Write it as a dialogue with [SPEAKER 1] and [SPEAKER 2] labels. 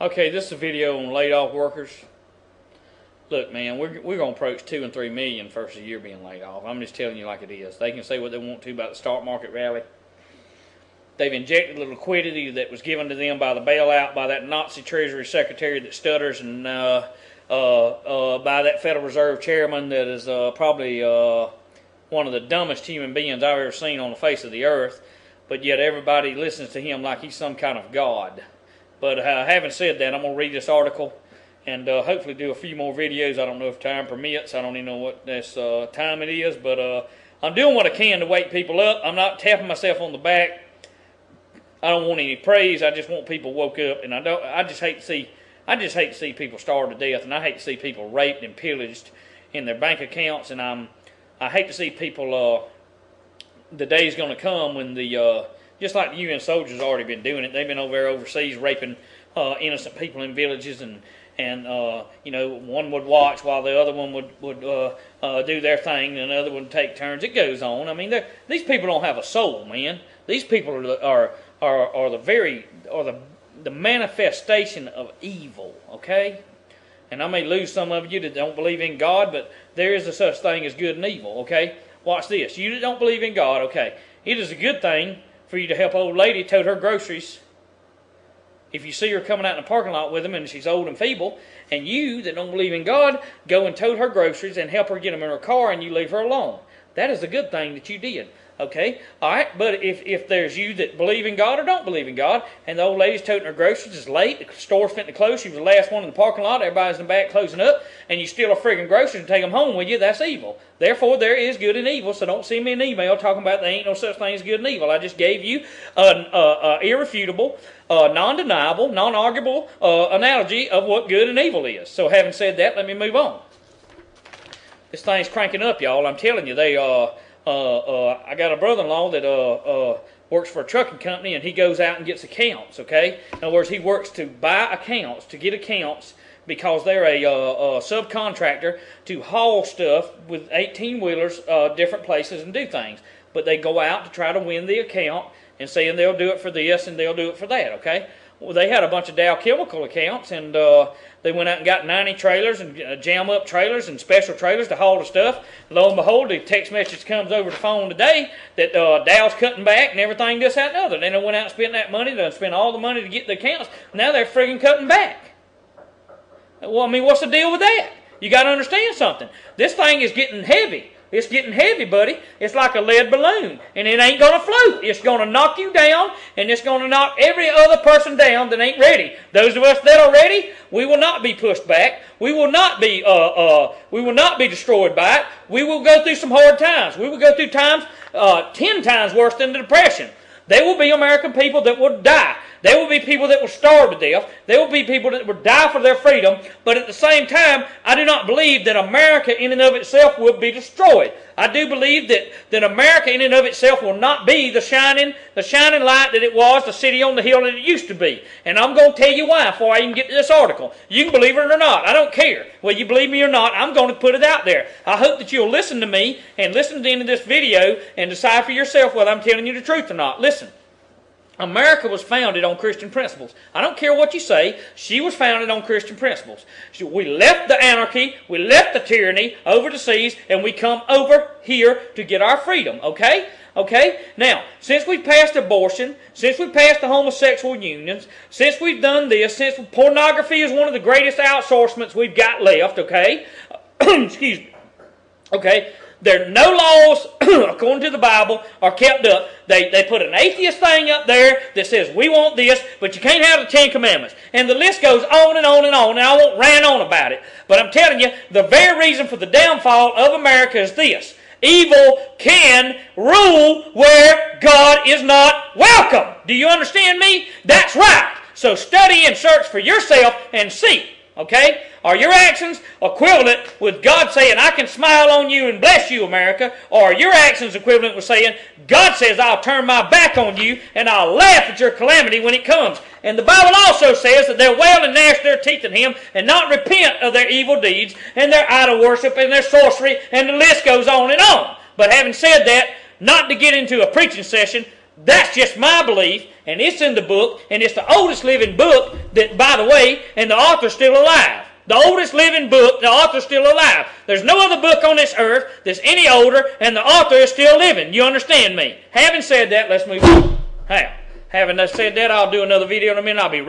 [SPEAKER 1] Okay, this is a video on laid off workers. Look, man, we're going to approach 2 and 3 million first a year being laid off. I'm just telling you like it is. They can say what they want to about the stock market rally. They've injected the liquidity that was given to them by the bailout, by that Nazi Treasury Secretary that stutters, and by that Federal Reserve Chairman that is probably one of the dumbest human beings I've ever seen on the face of the earth. But yet everybody listens to him like he's some kind of god. But having said that, I'm going to read this article and hopefully do a few more videos. I don't know if time permits. I don't even know what this time it is. But I'm doing what I can to wake people up. I'm not tapping myself on the back. I don't want any praise. I just want people woke up. And I just hate to see people starve to death. And I hate to see people raped and pillaged in their bank accounts. And I hate to see people. The day's going to come when just like the UN soldiers already been doing it. They've been over there overseas raping innocent people in villages, and you know, one would watch while the other one would do their thing, and the other would take turns. It goes on. I mean, these people don't have a soul, man. These people are the manifestation of evil. Okay, and I may lose some of you that don't believe in God, but there is a such thing as good and evil. Okay, watch this. You that don't believe in God, okay, it is a good thing for you to help an old lady tote her groceries. If you see her coming out in the parking lot with them and she's old and feeble, and you that don't believe in God, go and tote her groceries and help her get them in her car, and you leave her alone. That is a good thing that you did. Okay? Alright, but if there's you that believe in God or don't believe in God, and the old lady's toting her groceries, it's late, the store's fitting to close, she was the last one in the parking lot, everybody's in the back closing up, and you steal her friggin' groceries and take them home with you, that's evil. Therefore, there is good and evil, so don't send me an email talking about there ain't no such thing as good and evil. I just gave you an irrefutable, non-deniable, non-arguable analogy of what good and evil is. So having said that, let me move on. This thing's cranking up, y'all. I'm telling you, I got a brother-in-law that works for a trucking company, and he goes out and gets accounts, okay? In other words, he works to buy accounts, to get accounts, because they're a subcontractor to haul stuff with 18-wheelers different places and do things. But they go out to try to win the account and saying they'll do it for this and they'll do it for that, okay? Well, they had a bunch of Dow Chemical accounts, and they went out and got 90 trailers and jam-up trailers and special trailers to haul the stuff. Lo and behold, the text message comes over the phone today that Dow's cutting back and everything, this, that, and the other. Then they went out and spent that money, they spent all the money to get the accounts. Now they're friggin' cutting back. Well, I mean, what's the deal with that? You got to understand something. This thing is getting heavy. It's getting heavy, buddy. It's like a lead balloon, and it ain't going to float. It's going to knock you down, and it's going to knock every other person down that ain't ready. Those of us that are ready, we will not be pushed back. We will not be destroyed by it. We will go through some hard times. We will go through times 10 times worse than the Depression. There will be American people that will die. There will be people that will starve to death. There will be people that will die for their freedom. But at the same time, I do not believe that America in and of itself will be destroyed. I do believe that America in and of itself will not be the shining light that it was, the city on the hill that it used to be. And I'm going to tell you why before I even get to this article. You can believe it or not. I don't care. Whether you believe me or not, I'm going to put it out there. I hope that you'll listen to me and listen to the end of this video and decide for yourself whether I'm telling you the truth or not. Listen. America was founded on Christian principles. I don't care what you say. She was founded on Christian principles. We left the anarchy, we left the tyranny over the seas, and we come over here to get our freedom, okay? Okay? Now, since we've passed abortion, since we've passed the homosexual unions, since we've done this, since pornography is one of the greatest outsourcements we've got left, okay? Excuse me. Okay? There are no laws, according to the Bible, are kept up. They put an atheist thing up there that says, we want this, but you can't have the 10 Commandments. And the list goes on and on and on, and I won't rant on about it. But I'm telling you, the very reason for the downfall of America is this. Evil can rule where God is not welcome. Do you understand me? That's right. So study and search for yourself and see. Okay? Are your actions equivalent with God saying, I can smile on you and bless you, America? Or are your actions equivalent with saying, God says, I'll turn my back on you and I'll laugh at your calamity when it comes? And the Bible also says that they'll wail and gnash their teeth at Him and not repent of their evil deeds and their idol worship and their sorcery, and the list goes on and on. But having said that, not to get into a preaching session, That's just my belief, and it's in the book, and it's the oldest living book that, by the way, and the author's still alive. The oldest living book, the author's still alive. There's no other book on this earth that's any older, and the author is still living. You understand me? Having said that, let's move on. Having said that, I'll do another video in a minute. I'll be